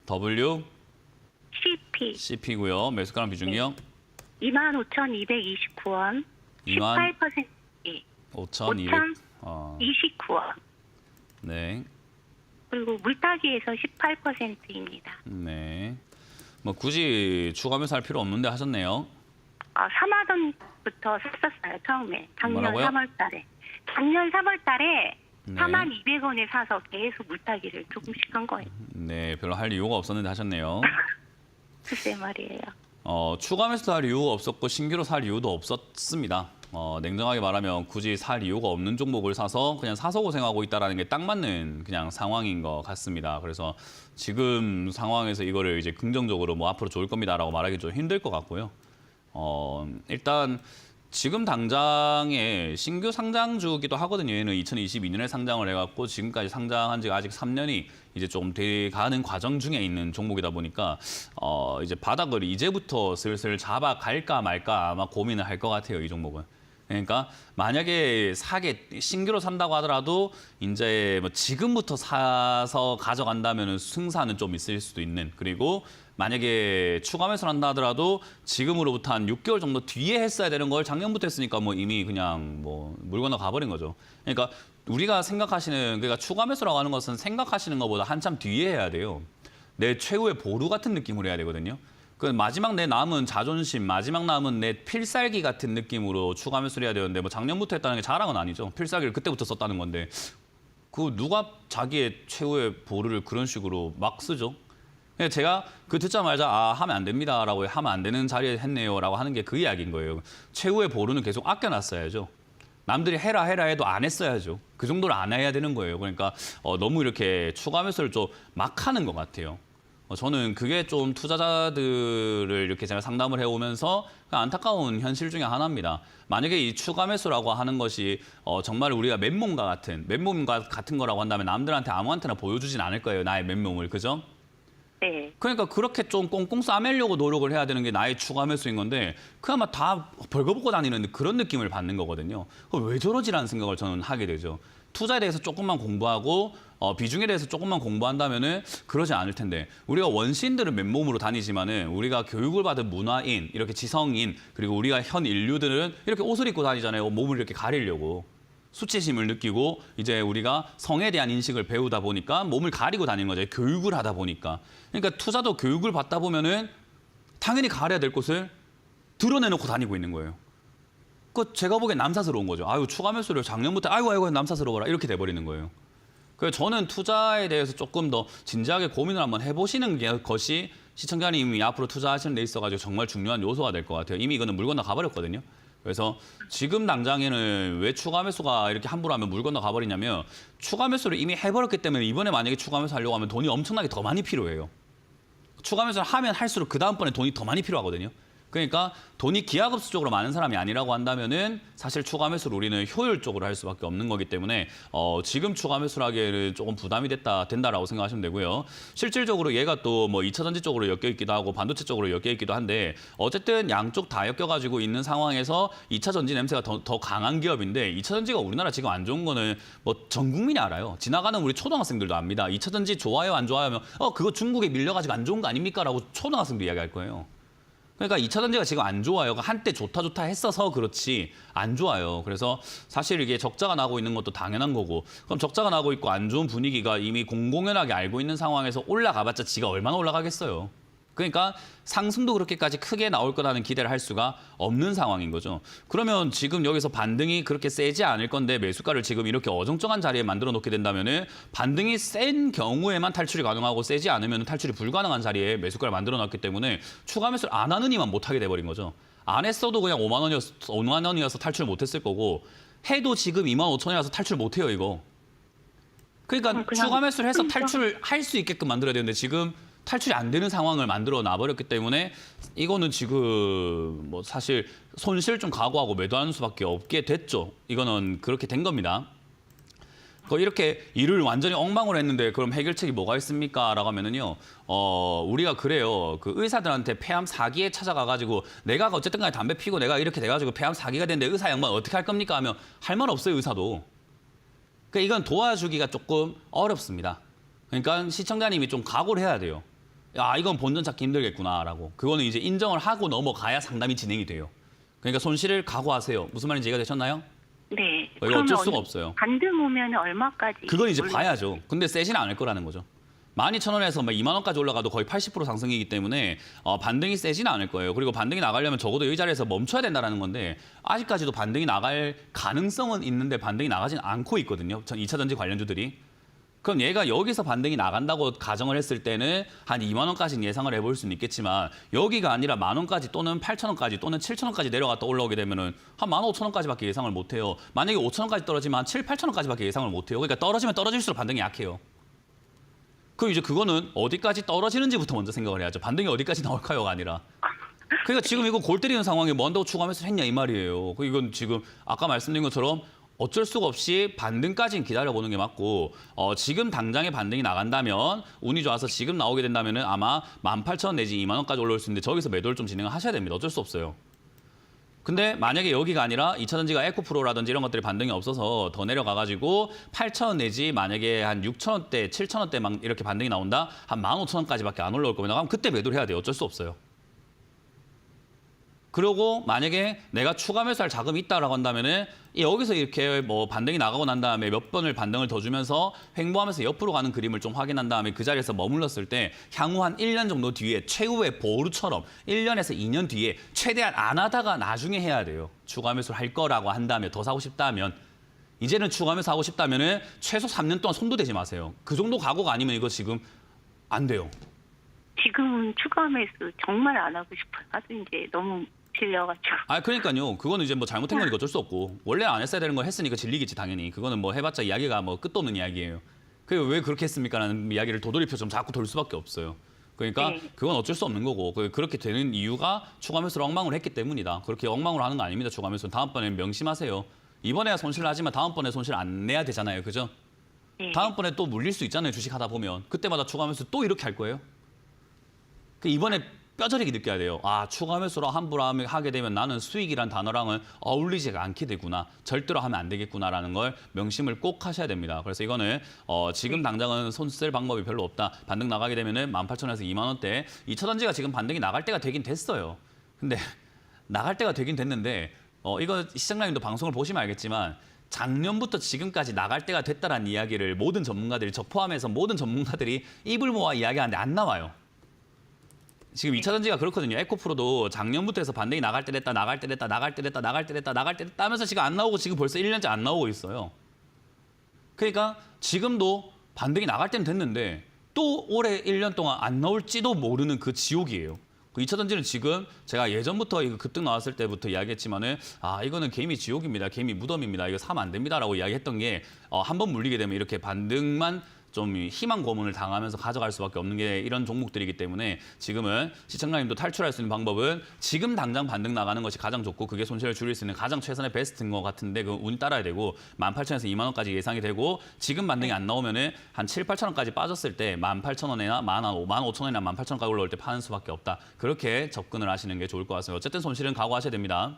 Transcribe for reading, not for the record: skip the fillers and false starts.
W CP. CP고요. 매수가랑 비중이요? 25,229원. 18%. 예. 5,200. 5,029원. 네. 그리고 물타기에서 18%입니다. 네. 뭐 굳이 추가 매수할 필요 없는데 하셨네요. 3만 원부터 샀었어요, 처음에. 작년 뭐라고요? 3월 달에. 작년 3월 달에 네. 42,200원에 사서 계속 물타기를 조금씩 한 거예요. 네, 별로 할 이유가 없었는데 하셨네요. 글쎄 말이에요. 추가 매수 할 이유가 없었고 신규로 살 이유도 없었습니다. 냉정하게 말하면 굳이 살 이유가 없는 종목을 사서 그냥 사서 고생하고 있다는 게 딱 맞는 그냥 상황인 것 같습니다. 그래서 지금 상황에서 이거를 이제 긍정적으로 뭐 앞으로 좋을 겁니다라고 말하기 좀 힘들 것 같고요. 일단 지금 당장에 신규 상장주기도 하거든요. 얘는 2022년에 상장을 해갖고 지금까지 상장한 지가 아직 3년이 이제 좀 돼가는 과정 중에 있는 종목이다 보니까 이제 바닥을 이제부터 슬슬 잡아갈까 말까 아마 고민을 할 것 같아요. 이 종목은. 그러니까 만약에 신규로 산다고 하더라도 이제 뭐 지금부터 사서 가져간다면 승산은 좀 있을 수도 있는, 그리고 만약에 추가 매수를 한다 하더라도 지금으로부터 한 6개월 정도 뒤에 했어야 되는 걸 작년부터 했으니까 뭐 이미 그냥 뭐 물 건너 가버린 거죠. 그러니까 우리가 그러니까 추가 매수라고 하는 것은 생각하시는 것보다 한참 뒤에 해야 돼요. 내 최후의 보루 같은 느낌으로 해야 되거든요. 그 마지막 내 남은 자존심, 마지막 남은 내 필살기 같은 느낌으로 추가 매수를 해야 되는데 뭐 작년부터 했다는 게 자랑은 아니죠. 필살기를 그때부터 썼다는 건데 그 누가 자기의 최후의 보루를 그런 식으로 막 쓰죠. 제가 그 듣자마자 하면 안 됩니다라고 하면 안 되는 자리에 했네요라고 하는 게 그 이야기인 거예요. 최후의 보루는 계속 아껴놨어야죠. 남들이 해라 해도 안 했어야죠. 그 정도를 안 해야 되는 거예요. 그러니까 너무 이렇게 추가 매수를 좀 막 하는 것 같아요. 저는 그게 좀 투자자들을 이렇게 제가 상담을 해오면서 안타까운 현실 중에 하나입니다. 만약에 이 추가 매수라고 하는 것이 정말 우리가 맨몸과 같은 거라고 한다면 남들한테 아무한테나 보여주진 않을 거예요. 나의 맨몸을. 그죠? 네. 그러니까 그렇게 좀 꽁꽁 싸매려고 노력을 해야 되는 게 나의 추가 매수인 건데 그야마 다 벌거벗고 다니는 그런 느낌을 받는 거거든요. 왜 저러지라는 생각을 저는 하게 되죠. 투자에 대해서 조금만 공부하고 비중에 대해서 조금만 공부한다면은 그러지 않을 텐데, 우리가 원시인들은 맨몸으로 다니지만은 우리가 교육을 받은 문화인, 이렇게 지성인, 그리고 우리가 현 인류들은 이렇게 옷을 입고 다니잖아요. 몸을 이렇게 가리려고. 수치심을 느끼고 이제 우리가 성에 대한 인식을 배우다 보니까 몸을 가리고 다니는 거죠. 교육을 하다 보니까. 그러니까 투자도 교육을 받다 보면은 당연히 가려야 될 곳을 드러내놓고 다니고 있는 거예요. 그 제가 보기엔 남사스러운 거죠. 아유, 추가 매수를 작년부터 아이고 남사스러워라 이렇게 돼버리는 거예요. 그래서 저는 투자에 대해서 조금 더 진지하게 고민을 한번 해보시는 것이 시청자님이 앞으로 투자하시는 데 있어가지고 정말 중요한 요소가 될 것 같아요. 이미 이거는 물 건너 가버렸거든요. 그래서 지금 당장에는 왜 추가 매수가 이렇게 함부로 하면 물 건너 가버리냐면 추가 매수를 이미 해버렸기 때문에 이번에 만약에 추가 매수 하려고 하면 돈이 엄청나게 더 많이 필요해요. 추가 매수를 하면 할수록 그 다음번에 돈이 더 많이 필요하거든요. 그러니까 돈이 기하급수적으로 많은 사람이 아니라고 한다면은 사실 추가 매수를 우리는 효율적으로 할 수밖에 없는 거기 때문에 지금 추가 매수를 하기에는 조금 부담이 된다라고 생각하시면 되고요. 실질적으로 얘가 또 뭐 2차 전지 쪽으로 엮여 있기도 하고 반도체 쪽으로 엮여 있기도 한데 어쨌든 양쪽 다 엮여가지고 있는 상황에서 2차 전지 냄새가 더 강한 기업인데 2차 전지가 우리나라 지금 안 좋은 거는 뭐 전 국민이 알아요. 지나가는 우리 초등학생들도 압니다. 2차 전지 좋아요 안 좋아요 하면 그거 중국에 밀려가지고 안 좋은 거 아닙니까? 라고 초등학생도 이야기할 거예요. 그러니까 2차 전지가 지금 안 좋아요. 한때 좋다 했어서 그렇지 안 좋아요. 그래서 사실 이게 적자가 나고 있는 것도 당연한 거고, 그럼 적자가 나고 있고 안 좋은 분위기가 이미 공공연하게 알고 있는 상황에서 올라가봤자 지가 얼마나 올라가겠어요. 그러니까 상승도 그렇게까지 크게 나올 거라는 기대를 할 수가 없는 상황인 거죠. 그러면 지금 여기서 반등이 그렇게 세지 않을 건데 매수가를 지금 이렇게 어정쩡한 자리에 만들어 놓게 된다면은 반등이 센 경우에만 탈출이 가능하고 세지 않으면 탈출이 불가능한 자리에 매수가를 만들어 놨기 때문에 추가 매수를 안 하는 이만 못 하게 돼 버린 거죠. 안 했어도 그냥 5만 원이어서 탈출 못 했을 거고 해도 지금 25,000원이라서 탈출 못 해요, 이거. 그러니까 추가 매수를 해서 탈출을 할 수 있게끔 만들어야 되는데 지금 탈출이 안 되는 상황을 만들어 놔버렸기 때문에 이거는 지금 뭐 사실 손실 좀 각오하고 매도하는 수밖에 없게 됐죠. 이거는 그렇게 된 겁니다. 이렇게 일을 완전히 엉망으로 했는데 그럼 해결책이 뭐가 있습니까? 라고 하면은요, 우리가 그래요. 그 의사들한테 폐암 4기에 찾아가가지고 내가 어쨌든 간에 담배 피고 내가 이렇게 돼가지고 폐암 4기가 됐는데 의사 양반 어떻게 할 겁니까? 하면 할 말 없어요, 의사도. 그러니까 이건 도와주기가 조금 어렵습니다. 그러니까 시청자님이 좀 각오를 해야 돼요. 야, 이건 본전 찾기 힘들겠구나라고. 그거는 이제 인정을 하고 넘어가야 상담이 진행이 돼요. 그러니까 손실을 각오하세요. 무슨 말인지 이해가 되셨나요? 네. 이거 어쩔 그러면 수가 없어요. 반등 오면 얼마까지? 그건 이제 올라요? 봐야죠. 근데 세지는 않을 거라는 거죠. 12,000원에서 2만 원까지 올라가도 거의 80% 상승이기 때문에 반등이 세지는 않을 거예요. 그리고 반등이 나가려면 적어도 이 자리에서 멈춰야 된다는 건데 아직까지도 반등이 나갈 가능성은 있는데 반등이 나가진 않고 있거든요. 2차 전지 관련주들이. 그럼 얘가 여기서 반등이 나간다고 가정을 했을 때는 한 2만 원까지는 예상을 해볼 수는 있겠지만 여기가 아니라 만 원까지 또는 8,000원까지 또는 7,000원까지 내려갔다 올라오게 되면은 한 15,000원까지밖에 예상을 못 해요. 만약에 5,000원까지 떨어지면 한 7, 8,000원까지밖에 예상을 못 해요. 그러니까 떨어지면 떨어질수록 반등이 약해요. 그럼 이제 그거는 어디까지 떨어지는지부터 먼저 생각을 해야죠. 반등이 어디까지 나올까요가 아니라. 그러니까 지금 이거 골 때리는 상황에 뭐 한다고 추가하면서 했냐 이 말이에요. 이건 지금 아까 말씀드린 것처럼 어쩔 수가 없이 반등까지는 기다려보는 게 맞고 지금 당장에 반등이 나간다면 운이 좋아서 지금 나오게 된다면은 아마 18,000원 내지 2만 원까지 올라올 수 있는데 저기서 매도를 좀 진행을 하셔야 됩니다. 어쩔 수 없어요. 근데 만약에 여기가 아니라 2차전지가 에코프로라든지 이런 것들이 반등이 없어서 더 내려가가지고 8,000원 내지 만약에 한 6,000원대, 7,000원대 막 이렇게 반등이 나온다? 한 15,000원까지밖에 안 올라올 거면 그럼 그때 매도를 해야 돼요. 어쩔 수 없어요. 그리고 만약에 내가 추가 매수할 자금이 있다라고 한다면은 여기서 이렇게 뭐 반등이 나가고 난 다음에 몇 번을 반등을 더 주면서 횡보하면서 옆으로 가는 그림을 좀 확인한 다음에 그 자리에서 머물렀을 때 향후 한 1년 정도 뒤에 최후의 보루처럼 1년에서 2년 뒤에 최대한 안 하다가 나중에 해야 돼요. 추가 매수를 할 거라고 한다면 더 사고 싶다면 이제는 추가 매수 하고 싶다면은 최소 3년 동안 손도 대지 마세요. 그 정도 각오가 아니면 이거 지금 안 돼요. 지금은 추가 매수 정말 안 하고 싶어요. 아주 이제 너무 질려가지고. 그러니까요. 그거는 이제 뭐 잘못한 거니까 어쩔 수 없고 원래 안 했어야 되는 걸 했으니까 질리겠지 당연히. 그거는 뭐 해봤자 이야기가 뭐 끝도 없는 이야기예요. 그게 왜 그렇게 했습니까라는 이야기를 도돌이표 좀 자꾸 돌 수밖에 없어요. 그러니까 네. 그건 어쩔 수 없는 거고 그렇게 되는 이유가 추가 매수를 엉망으로 했기 때문이다. 그렇게 엉망으로 하는 거 아닙니다. 추가 매수는 다음번에 명심하세요. 이번에야 손실을 하지만 다음번에 손실 안 내야 되잖아요. 그죠? 네. 다음번에 또 물릴 수 있잖아요. 주식 하다 보면. 그때마다 추가 매수 또 이렇게 할 거예요. 이번에 뼈저리게 느껴야 돼요. 추가 매수로 함부로 하게 되면 나는 수익이란 단어랑은 어울리지가 않게 되구나. 절대로 하면 안 되겠구나라는 걸 명심을 꼭 하셔야 됩니다. 그래서 이거는 지금 당장은 손 쓸 방법이 별로 없다. 반등 나가게 되면은 18,000원에서 2만 원대. 2차전지가 지금 반등이 나갈 때가 되긴 됐어요. 근데 나갈 때가 되긴 됐는데 이거 시청자님도 방송을 보시면 알겠지만 작년부터 지금까지 나갈 때가 됐다라는 이야기를 모든 전문가들이 저 포함해서 모든 전문가들이 입을 모아 이야기하는데 안 나와요. 지금 2차전지가 그렇거든요. 에코프로도 작년부터 해서 반등이 나갈 때 됐다, 나갈 때 됐다, 나갈 때 됐다, 나갈 때 됐다, 나갈 때 됐다 하면서 지금 안 나오고 지금 벌써 1년째 안 나오고 있어요. 그러니까 지금도 반등이 나갈 때는 됐는데 또 올해 1년 동안 안 나올지도 모르는 그 지옥이에요. 2차전지는 지금 제가 예전부터 이거 급등 나왔을 때부터 이야기했지만은 이거는 개미 지옥입니다. 개미 무덤입니다. 이거 사면 안 됩니다라고 이야기했던 게 한 번 물리게 되면 이렇게 반등만 좀 희망 고문을 당하면서 가져갈 수밖에 없는 게 이런 종목들이기 때문에 지금은 시청자님도 탈출할 수 있는 방법은 지금 당장 반등 나가는 것이 가장 좋고 그게 손실을 줄일 수 있는 가장 최선의 베스트인 것 같은데 그 운이 따라야 되고 18,000원에서 2만 원까지 예상이 되고 지금 반등이 안 나오면은 한 7, 8,000원까지 빠졌을 때 18,000원이나 15,000원이나 18,000원까지 올라올 때 파는 수밖에 없다. 그렇게 접근을 하시는 게 좋을 것 같습니다. 어쨌든 손실은 각오하셔야 됩니다.